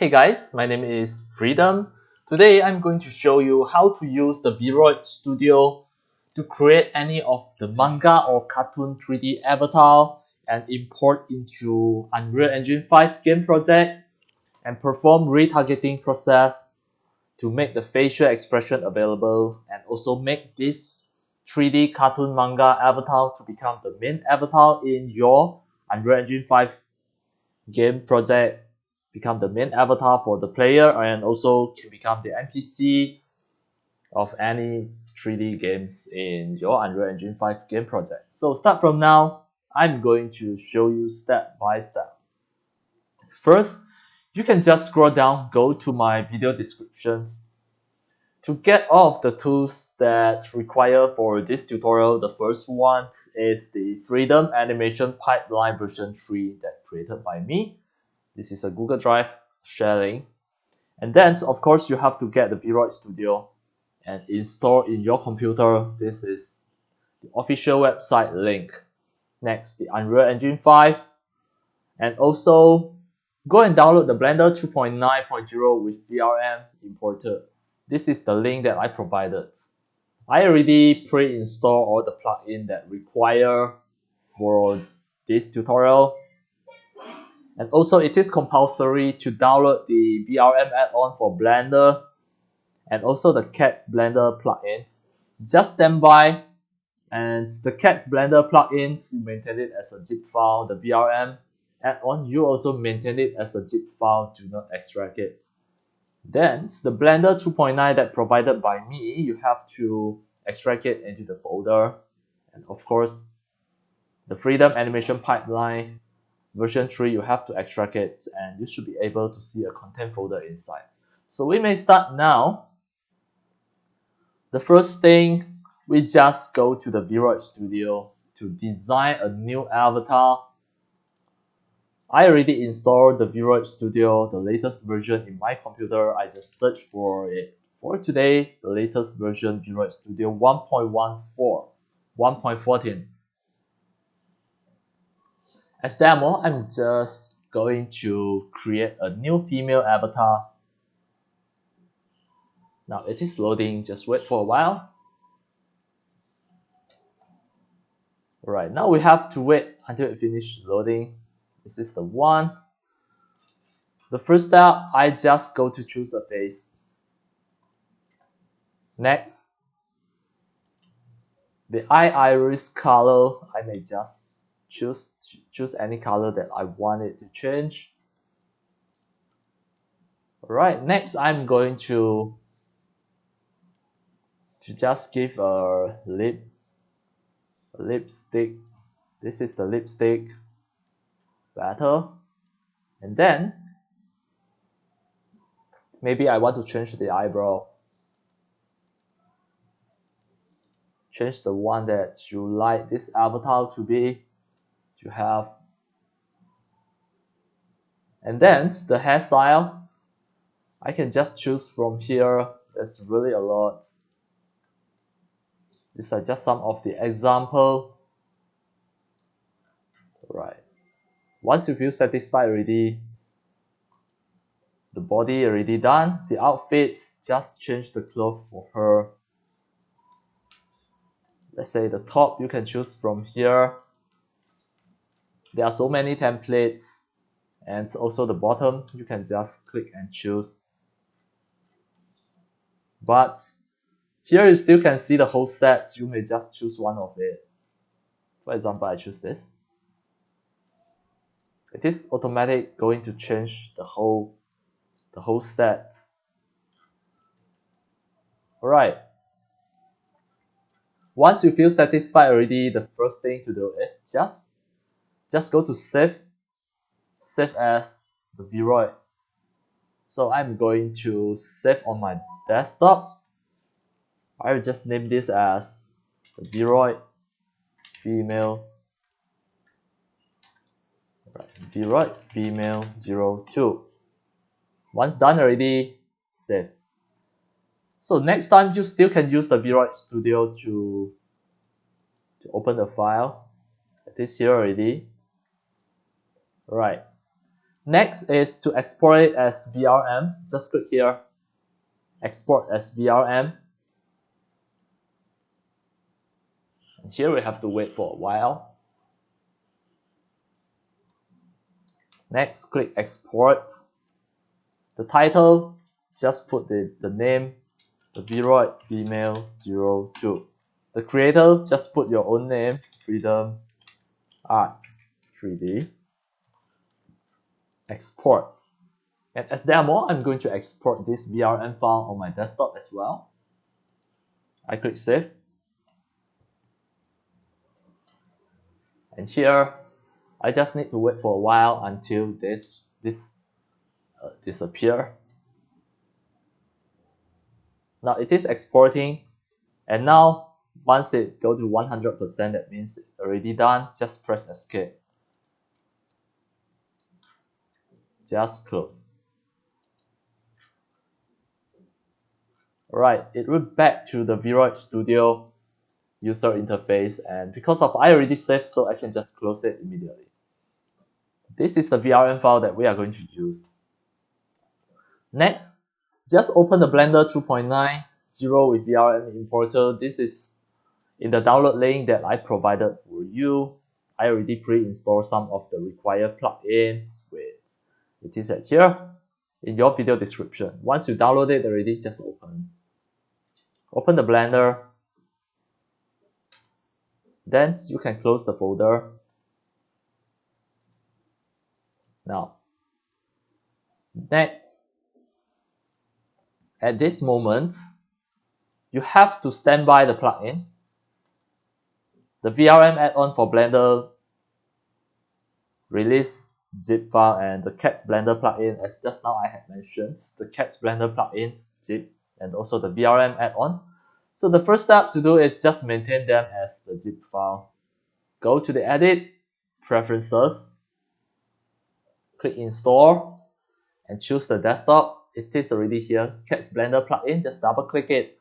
Hey guys, my name is Freedom. Today I'm going to show you how to use the Vroid Studio to create any of the manga or cartoon 3D avatar and import into Unreal Engine 5 game project and perform retargeting process to make the facial expression available and also make this 3D cartoon manga avatar to become the main avatar in your Unreal Engine 5 game project, become the main avatar for the player, and also can become the NPC of any 3D games in your Unreal Engine 5 game project. So start from now, I'm going to show you step by step. First, you can just scroll down, go to my video descriptions. To get all of the tools that require for this tutorial, the first one is the Freedom Animation Pipeline version 3 that created by me. This is a Google Drive sharing. And then, of course, you have to get the Vroid Studio and install in your computer. This is the official website link. Next, the Unreal Engine 5. And also, go and download the Blender 2.9.0 with VRM imported. This is the link that I provided. I already pre-installed all the plugins that require for this tutorial. And also, it is compulsory to download the VRM add-on for Blender and also the Cats Blender plugins. Just stand by, and the Cats Blender plugins, you maintain it as a zip file. The VRM add-on, you also maintain it as a zip file. Do not extract it. Then, the Blender 2.9 that provided by me, you have to extract it into the folder. And of course, the Freedom Animation Pipeline version 3, you have to extract it, and you should be able to see a content folder inside. So we may start now. The first thing, we just go to the Vroid Studio to design a new avatar. I already installed the Vroid Studio, the latest version in my computer. I just searched for it. For today, the latest version Vroid Studio 1.14, 1.14. As demo, I'm just going to create a new female avatar. Now it is loading, just wait for a while. Alright, now we have to wait until it finishes loading. This is the one. The first step, I just go to choose a face. Next, the eye iris color, I may just choose any color that I want it to change. Alright, next I'm going to just give a lipstick. This is the lipstick better. And then maybe I want to change the eyebrow. Change the one that you like this avatar to be, to have. And then the hairstyle, I can just choose from here. There's really a lot. These are just some of the example. Right. Once you feel satisfied already, the body already done, the outfit, just change the clothes for her. Let's say the top, you can choose from here. There are so many templates. And also the bottom, you can just click and choose. But here you still can see the whole set. You may just choose one of it. For example, I choose this. It is automatic going to change the whole set. Alright. Once you feel satisfied already, the first thing to do is just go to save as the Vroid. So I'm going to save on my desktop. I will just name this as the Vroid female. Vroid female 02. Once done already, save. So next time you still can use the Vroid Studio to open the file. It is here already. Right. Next is to export it as VRM. Just click here, export as VRM. And here we have to wait for a while. Next, click export. The title, just put the name, the Vroid female 02. The creator, just put your own name, Freedom Arts 3D. Export. And as demo, I'm going to export this VRM file on my desktop as well. I click save. And here, I just need to wait for a while until this disappear. Now it is exporting, and now once it go to 100%, that means it's already done. Just press escape. Just close. Alright, it will back to the Vroid Studio user interface, and because of I already saved, so I can just close it immediately. This is the VRM file that we are going to use. Next, just open the Blender 2.90 with VRM importer. This is in the download link that I provided for you. I already pre-installed some of the required plugins with it is at here in your video description. Once you download it already, just open the Blender. Then you can close the folder. Now, next, at this moment, you have to stand by the plugin. The VRM add-on for Blender release zip file and the Cats Blender plugin, as just now I had mentioned, the Cats Blender plugins zip and also the VRM add-on. So the first step to do is just maintain them as the zip file. Go to the Edit, Preferences, click Install, and choose the desktop. It is already here, Cats Blender plugin, just double click it.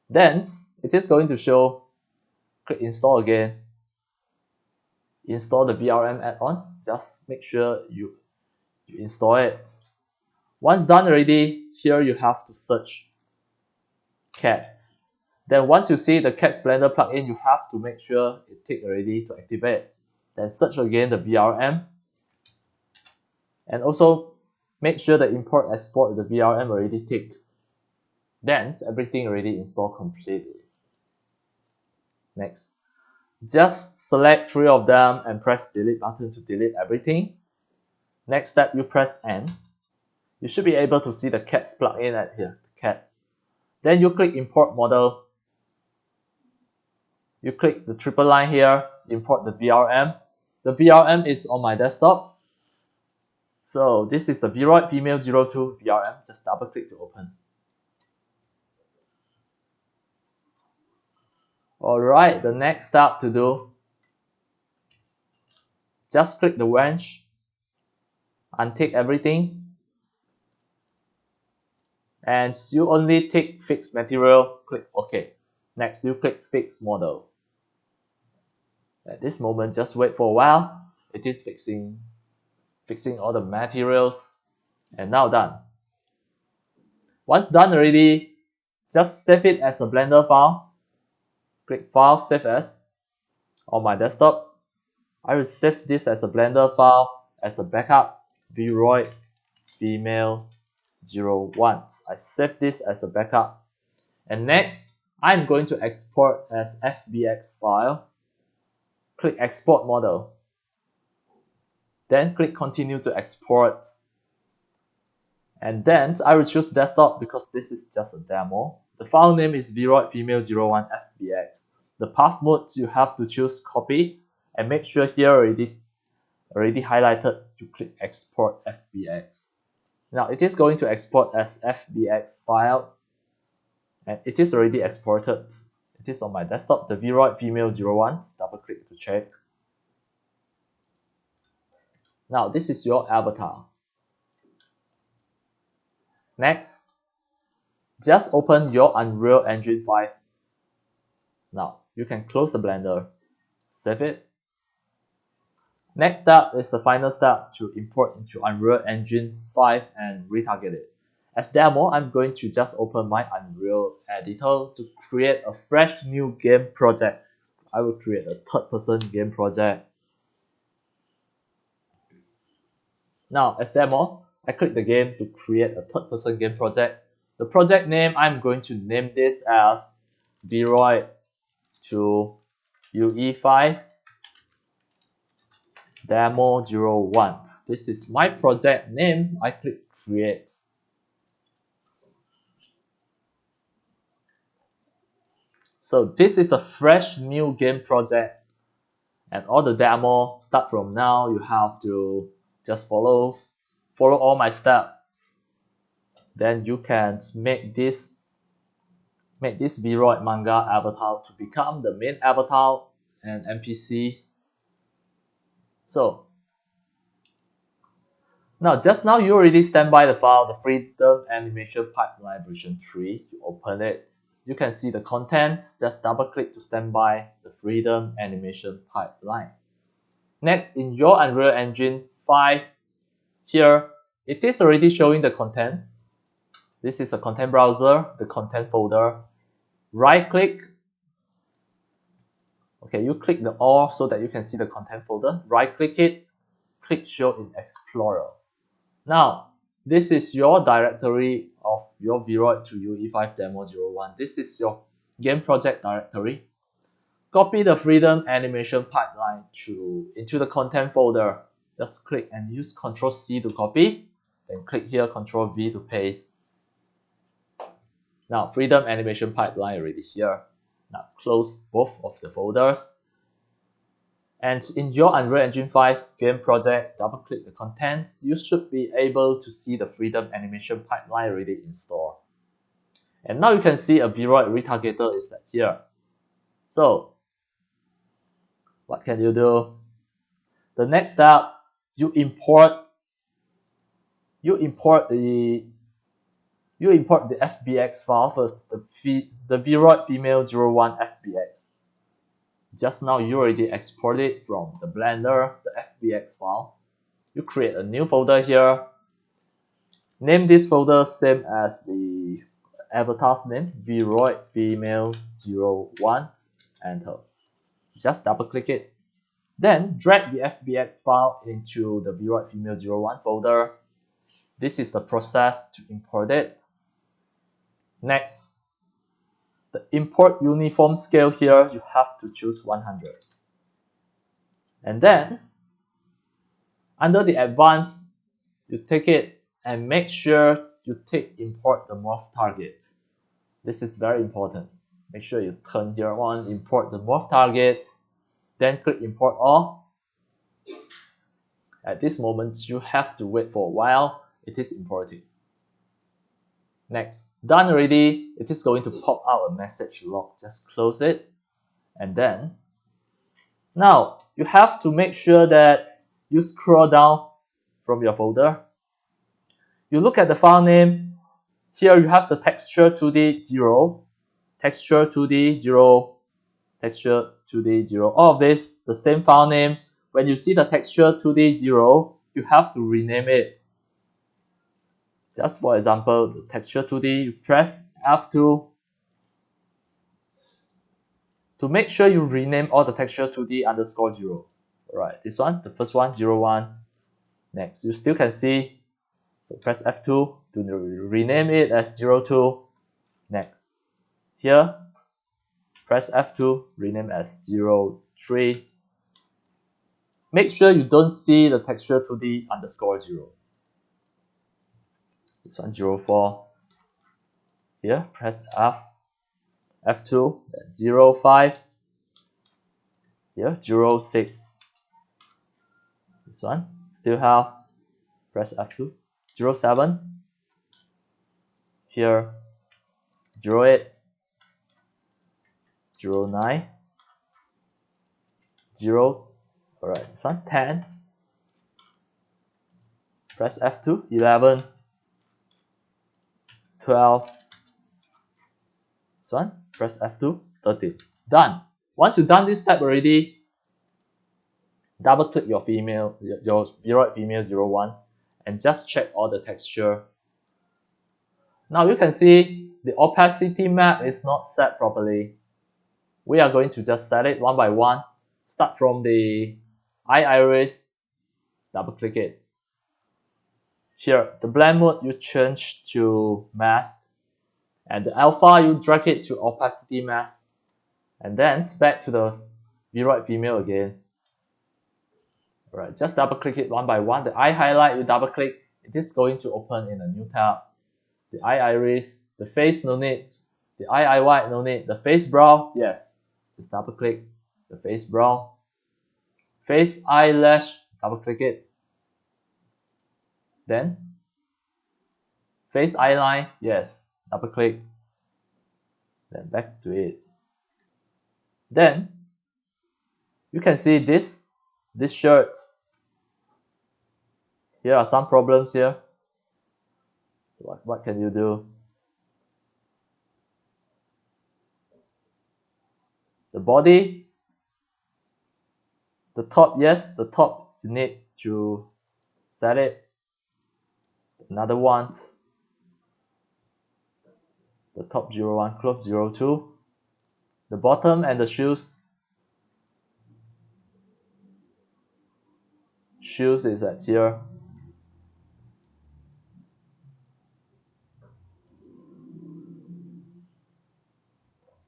Then it is going to show, click Install again. Install the VRM add-on, just make sure you install it. Once done already, here you have to search Cats. Then once you see the Cats Blender plugin, you have to make sure it tick already to activate. Then search again the VRM. And also make sure the import export the VRM already tick. Then everything already installed completely. Next, just select 3 of them and press delete button to delete everything. Next step, you press N. You should be able to see the Cats plugin at here, Cats. Then you click import model. You click the triple line here, import the VRM. The VRM is on my desktop. So this is the Vroid female 02 VRM. Just double click to open. Alright, the next step to do, just click the wrench, untick everything, and you only tick fixed material, click OK. Next, you click fix model. At this moment, just wait for a while. It is fixing all the materials, and now done. Once done already, just save it as a Blender file. Click File, Save As. On my desktop, I will save this as a Blender file as a backup, Vroid female 01. I save this as a backup. And next, I'm going to export as Fbx file. Click Export Model. Then click Continue to export. And then I will choose desktop because this is just a demo. The file name is Vroid female 01 Fbx. The path mode you have to choose copy and make sure here already highlighted to click Export Fbx. Now it is going to export as Fbx file, and it is already exported. It is on my desktop, the Vroid female 01. Double click to check. Now this is your avatar. Next, just open your Unreal Engine 5. Now you can close the Blender, save it. Next step is the final step to import into Unreal Engine 5 and retarget it. As demo, I'm going to just open my Unreal editor to create a fresh new game project. I will create a third-person game project. Now, as demo, I click the game to create a third-person game project. The project name, I'm going to name this as Vroid to UE5 Demo 01. This is my project name. I click create. So this is a fresh new game project, and all the demo start from now. You have to just follow all my steps. Then you can make this Vroid Manga Avatar to become the main avatar and NPC. So now, just now you already standby the file, the Freedom Animation Pipeline version 3. You open it. You can see the contents. Just double click to standby the Freedom Animation Pipeline. Next, in your Unreal Engine 5, here, it is already showing the content. This is a content browser, the content folder. Right click. Okay, you click the all so that you can see the content folder. Right click it, click show in Explorer. Now, this is your directory of your Vroid to UE5 Demo 01. This is your game project directory. Copy the Freedom Animation Pipeline into the content folder. Just click and use Ctrl+C to copy. Then click here, Ctrl+V to paste. Now, Freedom Animation Pipeline already here. Now, close both of the folders. And in your Unreal Engine 5 game project, double-click the contents. You should be able to see the Freedom Animation Pipeline already installed. And now you can see a Vroid retargeter is set here. So, what can you do? The next step, you import the Fbx file first, the Vroid female 01 Fbx. Just now you already exported from the Blender, the Fbx file. You create a new folder here. Name this folder same as the avatar's name, Vroid female 01. Enter. Just double click it. Then drag the Fbx file into the Vroid female 01 folder. This is the process to import it. Next, the import uniform scale here, you have to choose 100. And then, under the advanced, you take it and make sure you import the morph target. This is very important. Make sure you turn here on, import the morph target, then click import all. At this moment, you have to wait for a while. It is importing. Next, done already, it is going to pop out a message log. Just close it. And then, now you have to make sure that you scroll down from your folder. You look at the file name. Here you have the texture 2D 0, texture 2D 0, texture 2D 0. All of this, the same file name. When you see the texture 2D 0, you have to rename it. Just for example, the texture 2D, you press F2 to make sure you rename all the texture 2D underscore 0. Alright, this one, the first one, 01. Next, you still can see, so press F2 to rename it as 02. Next, here, press F2, rename as 03. Make sure you don't see the texture 2D underscore 0. This one 04. Here, press F2, then 05. Here, 06. This one, still have, press F2, 07. Here, 08, 09, 0. Alright, this one, 10. Press F2, 11, 12. This one, press F2, 13. Done. Once you've done this step already, double click your Vroid female 01 and just check all the texture. Now you can see the opacity map is not set properly. We are going to just set it one by one. Start from the eye iris, double click it. Here, the blend mode you change to mask, and the alpha you drag it to opacity mask, and then back to the Vroid female again. Alright, just double click it one by one. The eye highlight you double click, it is going to open in a new tab. The eye iris, the face no need, the eye white no need, the face brow, yes, just double click the face brow. Face eyelash, double click it. Then face eyeline, yes, double click. Then back to it. Then you can see this shirt. Here are some problems here. So what can you do? The body, the top, yes, the top you need to set it. Another one, the top 01, clove 02. The bottom and the shoes. Shoes is at here.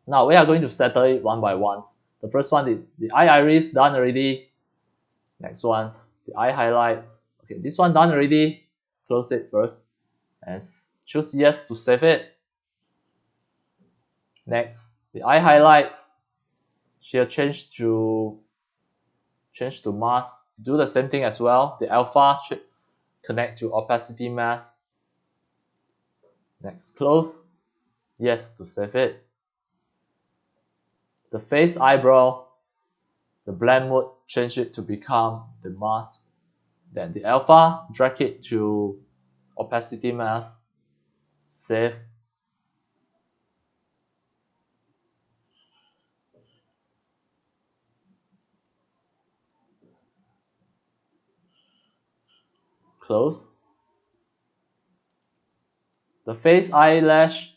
Now we are going to settle it one by one. The first one is the eye iris done already. Next one, the eye highlight. Okay, this one done already. Close it first and choose yes to save it. Next, the eye highlight. Here change to mask. Do the same thing as well. The alpha should connect to opacity mask. Next, close. Yes to save it. The face eyebrow, the blend mode, change it to become the mask. Then the alpha, drag it to opacity mask. Save. Close. The face eyelash,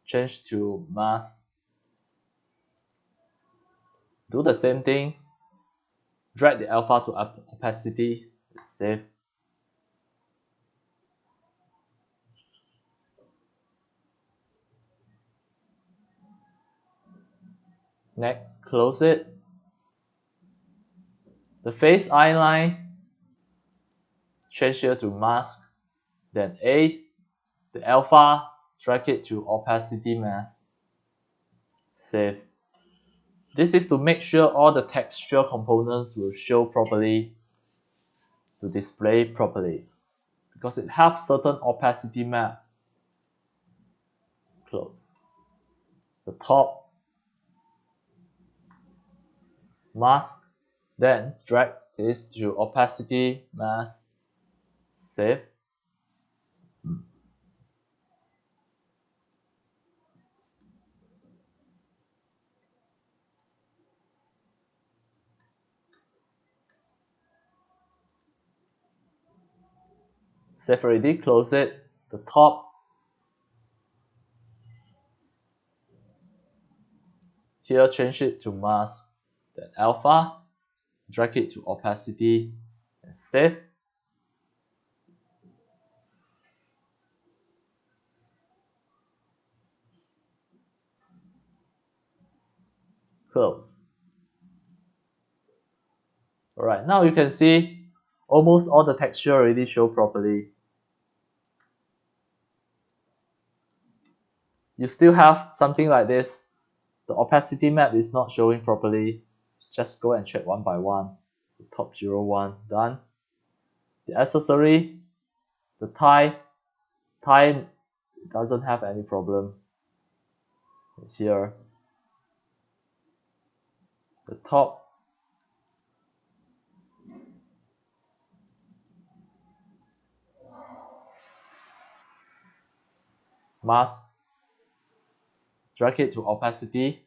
change to mask. Do the same thing. Drag the alpha to opacity. Save. Next, close it. The face eyeline, change here to mask. Then A, the alpha, drag it to opacity mask. Save. This is to make sure all the texture components will show properly, to display properly, because it has certain opacity map. Close. The top, mask, then drag this to opacity mask. Save. Save already, close it. The top, here change it to mask. Then alpha, drag it to opacity and save. Close. Alright, now you can see almost all the texture already show properly. You still have something like this. The opacity map is not showing properly. Just go and check one by one. The top 01, done. The accessory, the tie doesn't have any problem. It's here. The top, mask, drag it to opacity,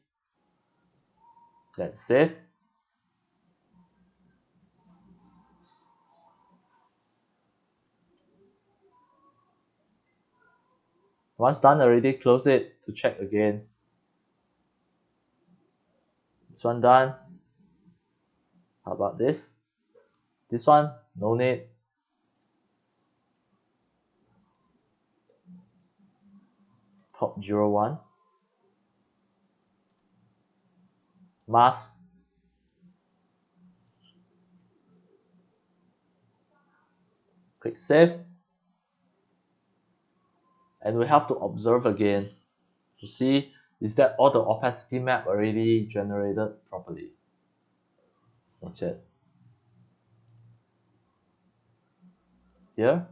then save. Once done already, close it to check again. This one done. How about this? This one, no need. Top 01. Mask. Click save. And we have to observe again to see is that all the opacity map already generated properly. It's not yet. Here.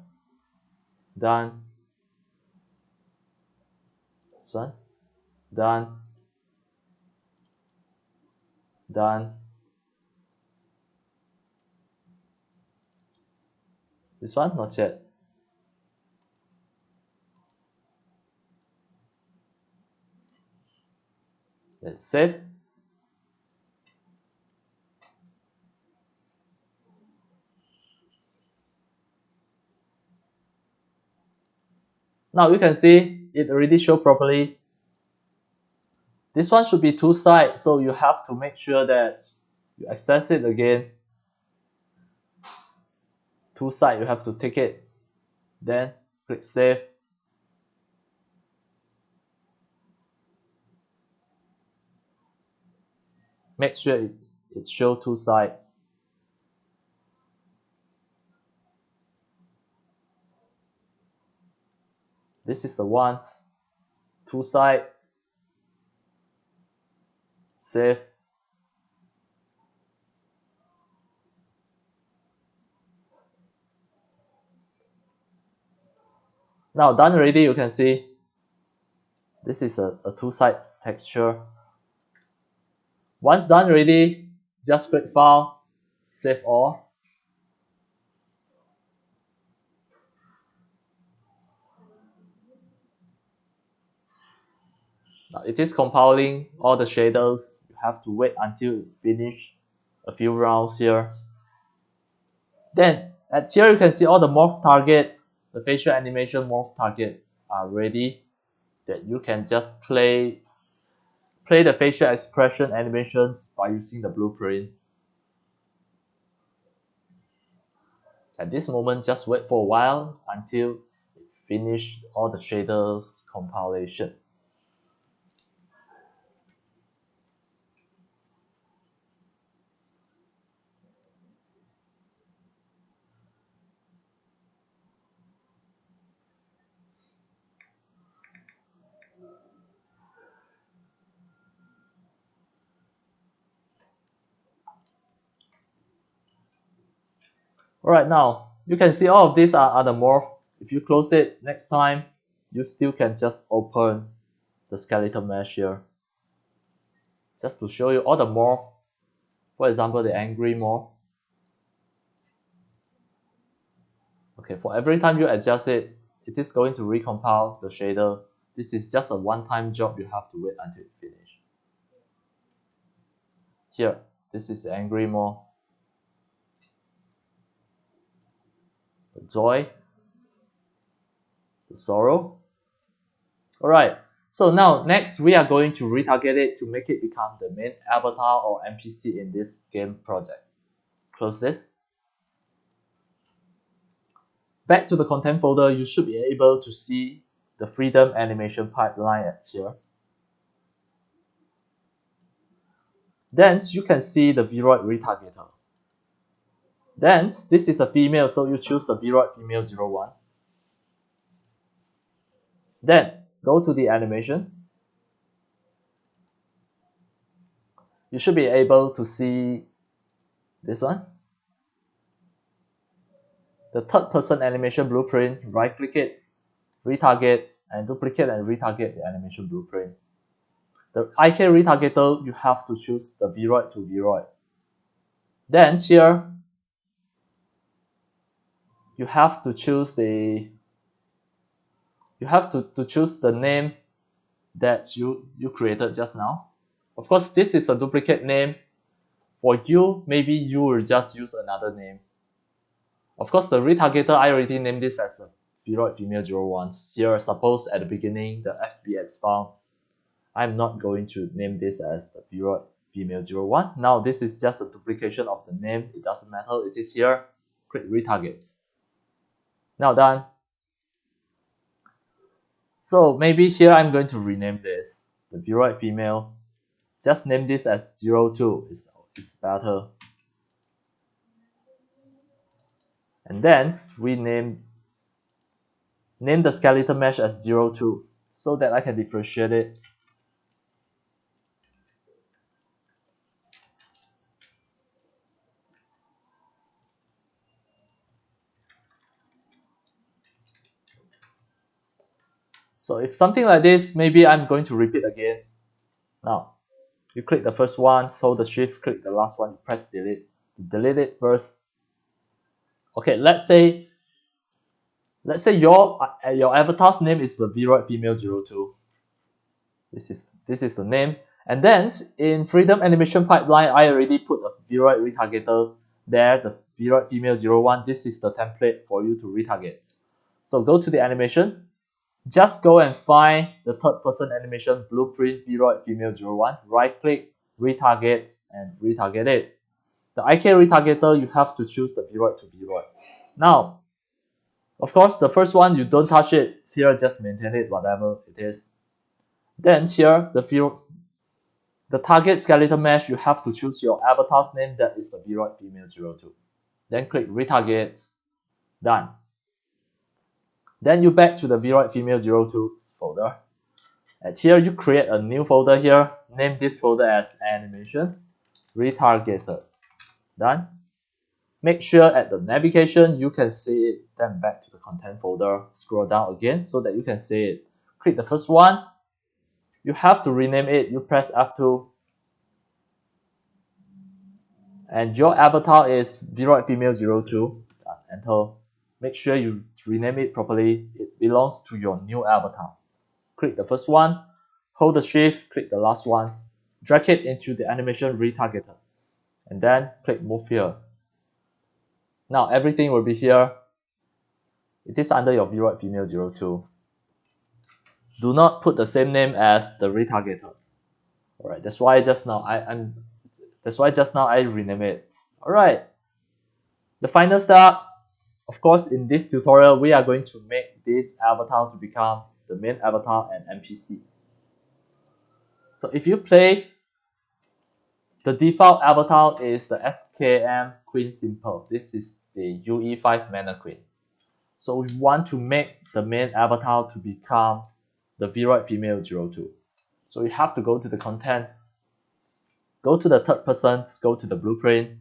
Done. This one. Done. Done. This one, not yet. Let's save. Now you can see it already showed properly. This one should be two sides, so you have to make sure that you access it again. Two side, you have to take it. Then click save. Make sure it shows two sides. This is the one. Two side. Save. Now done already, you can see this is a two-side texture. Once done already, just click File, Save All. Now it is compiling all the shaders. You have to wait until it finishes a few rounds here. Then at here you can see all the morph targets, the facial animation morph target are ready. That you can just play the facial expression animations by using the blueprint. At this moment, just wait for a while until it finishes all the shaders compilation. Alright, now you can see all of these are the morph. If you close it next time, you still can just open the skeletal mesh here. Just to show you all the morph. For example, the angry morph. Okay, for every time you adjust it, it is going to recompile the shader. This is just a one-time job, you have to wait until it finishes. Here, this is the angry morph. The joy. The sorrow. Alright, so now next we are going to retarget it to make it become the main avatar or NPC in this game project. Close this. Back to the content folder, you should be able to see the freedom animation pipeline at here. Then you can see the Vroid retargeter. Then this is a female, so you choose the Vroid female 01. Then go to the animation. You should be able to see this one. The third person animation blueprint, right click it, retarget, and duplicate and retarget the animation blueprint. The IK retargeter, you have to choose the Vroid to Vroid. Then here, you have to choose the choose the name that you created just now. Of course, this is a duplicate name. For you, maybe you will just use another name. Of course, the retargeter, I already named this as a Vroid female 01. Here, suppose at the beginning, the Fbx file, I'm not going to name this as the Vroid female 01. Now, this is just a duplication of the name. It doesn't matter. It is here. Click retarget. Now done. So maybe here I'm going to rename this the Vroid female. Just name this as 02 is better. And then we name the skeleton mesh as 02 so that I can differentiate it. So if something like this, maybe I'm going to repeat again. Now, you click the first one, hold the shift, click the last one, press delete. Delete it first. Okay, let's say your avatar's name is the Vroid female 02. This is the name. And then in Freedom Animation Pipeline, I already put a Vroid retargeter there, the Vroid female 01. This is the template for you to retarget. So go to the animation. Just go and find the third person animation blueprint Vroid female 01. Right click, retarget, and retarget it. The IK retargeter, you have to choose the Vroid to Vroid. Now, of course, the first one, you don't touch it. Here, just maintain it, whatever it is. Then here, the target skeleton mesh, you have to choose your avatar's name, that is the Vroid female 02. Then click retarget, done. Then you back to the Vroid female 02 folder. And here you create a new folder here. Name this folder as animation retargeter. Done. Make sure at the navigation you can see it. Then back to the content folder. Scroll down again so that you can see it. Click the first one. You have to rename it. You press F2. And your avatar is Vroid female 02. Enter. Make sure you rename it properly. It belongs to your new avatar. Click the first one, hold the shift, click the last one, drag it into the animation retargeter, and then click move here. Now everything will be here. It is under your Vroid female 02. Do not put the same name as the retargeter. Alright, that's why just now I rename it. Alright. The final step. Of course, in this tutorial, we are going to make this avatar to become the main avatar and NPC. So if you play, the default avatar is the SKM Queen Simple. This is the UE5 Mana Queen. So we want to make the main avatar to become the Vroid female 02. So you have to go to the content, go to the third person, go to the blueprint.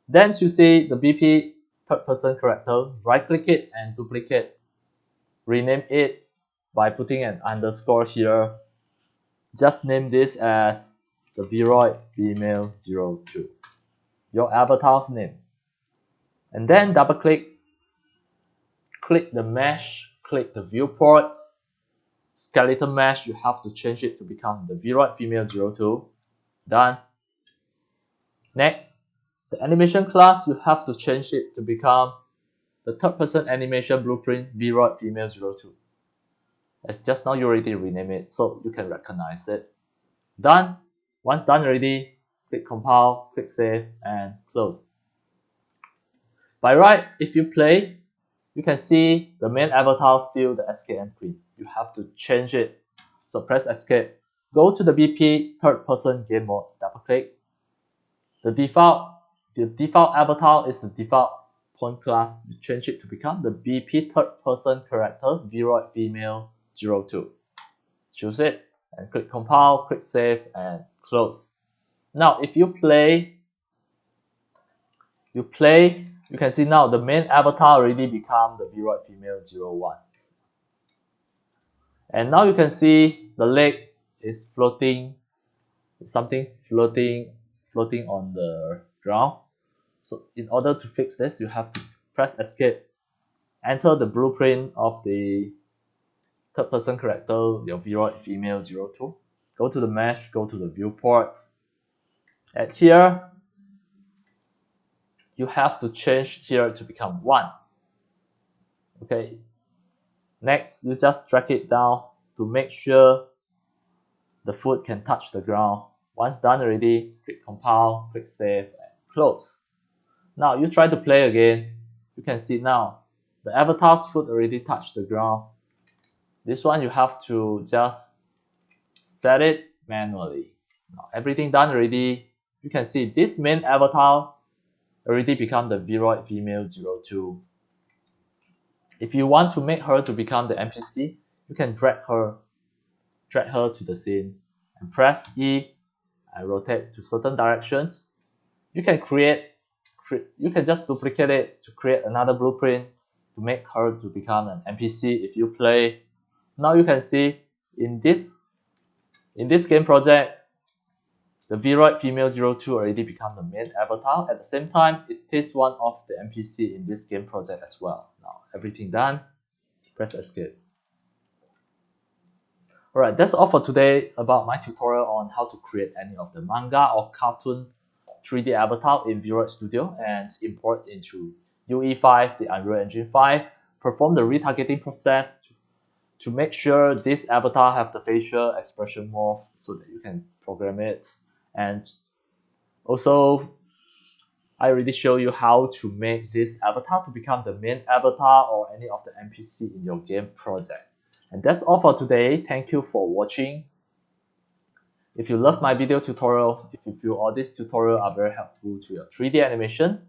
Then you see the BP third person character, right click it and duplicate. Rename it by putting an underscore here. Just name this as the Vroid female 02, your avatar's name. And then double click, click the mesh, click the viewport, skeleton mesh, you have to change it to become the Vroid female 02. Done. Next, the animation class, you have to change it to become the third person animation blueprint Vroid female 02. As just now you already rename it, so you can recognize it. Done. Once done already, click compile, click save, and close. By right, if you play, you can see the main avatar still the SKM Queen. You have to change it. So press escape. Go to the BP third person game mode, double click. The default avatar is the default point class. You change it to become the BP third person character Vroid female 02. Choose it and click compile, click save, and close. Now if you play, you can see now the main avatar already become the Vroid female 01. And now you can see the leg is floating, something floating on the ground. So in order to fix this, you have to press escape, enter the blueprint of the third person character, your Vroid female 02. Go to the mesh, go to the viewport. And here, you have to change here to become 1. Okay, Next, you just drag it down to make sure the foot can touch the ground. Once done already, click compile, click save, and close. Now you try to play again. You can see now the avatar's foot already touched the ground. This one you have to just set it manually. Now everything done already. You can see this main avatar already become the Vroid female 02. If you want to make her to become the NPC, you can drag her to the scene and press E and rotate to certain directions. You can just duplicate it to create another blueprint to make her to become an NPC if you play. Now you can see in this game project, the Vroid female 02 already become the main avatar. At the same time, it is one of the NPC in this game project as well. Now everything done, press escape. Alright, that's all for today about my tutorial on how to create any of the manga or cartoon 3D avatar in Vroid Studio and import into UE5, the Unreal Engine 5, perform the retargeting process to make sure this avatar have the facial expression morph so that you can program it. And also, I already show you how to make this avatar to become the main avatar or any of the NPC in your game project. And that's all for today. Thank you for watching. If you love my video tutorial, if you feel all these tutorials are very helpful to your 3D animation,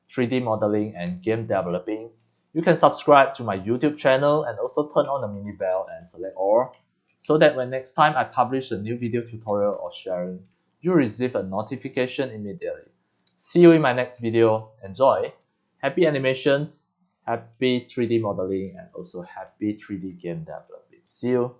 3D modeling, and game developing, you can subscribe to my YouTube channel and also turn on the mini bell and select all, so that when next time I publish a new video tutorial or sharing, you receive a notification immediately. See you in my next video. Enjoy! Happy animations, happy 3D modeling, and also happy 3D game developing. See you!